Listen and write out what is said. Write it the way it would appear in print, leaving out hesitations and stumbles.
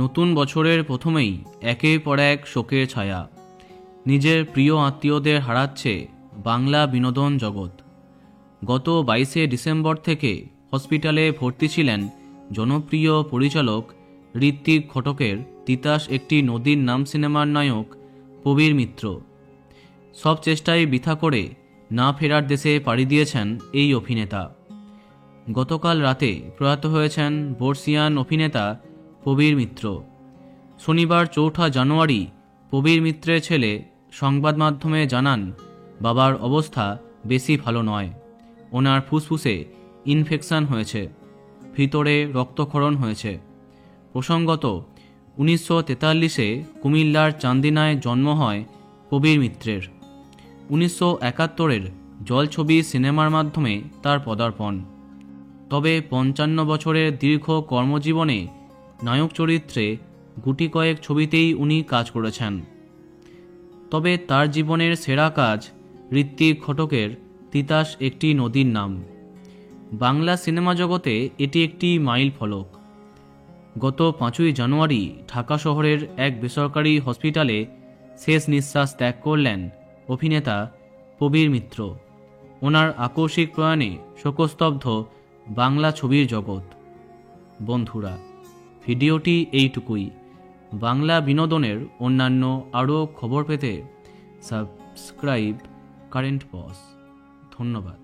নতুন বছরের প্রথমেই একের পর এক শোকের ছায়া। নিজের প্রিয় আত্মীয়দের হারাচ্ছে বাংলা বিনোদন জগৎ। গত 22শে ডিসেম্বর থেকে হসপিটালে ভর্তি ছিলেন জনপ্রিয় পরিচালক ঋত্বিক ঘটকের তিতাস একটি নদীর নাম সিনেমার নায়ক প্রবীর মিত্র। সব চেষ্টাই বৃথা করে না ফেরার দেশে পাড়ি দিয়েছেন এই অভিনেতা। গতকাল রাতে প্রয়াত হয়েছেন বর্ষিয়ান অভিনেতা প্রবীর মিত্র। শনিবার 4 জানুয়ারি প্রবীর মিত্রের ছেলে সংবাদ মাধ্যমে জানান, বাবার অবস্থা বেশি ভালো নয়। ওনার ফুসফুসে ইনফেকশন হয়েছে, ভিতরে রক্তক্ষরণ হয়েছে। প্রসঙ্গত, 1943-এ কুমিল্লার চান্দিনায় জন্ম হয় প্রবীর মিত্রের। 1971-এর জলছবি সিনেমার মাধ্যমে তার পদার্পণ। তবে 55 বছরের দীর্ঘ কর্মজীবনে নায়ক চরিত্রে গুটি কয়েক ছবিতেই উনি কাজ করেছেন। তবে তার জীবনের সেরা কাজ ঋত্বিক ঘটকের তিতাস একটি নদীর নাম। বাংলা সিনেমা জগতে এটি একটি মাইল ফলক। গত 5 জানুয়ারি ঢাকা শহরের এক বেসরকারি হসপিটালে শেষ নিঃশ্বাস ত্যাগ করলেন অভিনেতা প্রবীর মিত্র। ওনার আকস্মিক প্রয়াণে শোকস্তব্ধ বাংলা ছবির জগৎ। বন্ধুরা, ভিডিওটি এইটুকুই। বাংলা বিনোদনের অন্যান্য আরও খবর পেতে সাবস্ক্রাইব কারেন্ট পজ। ধন্যবাদ।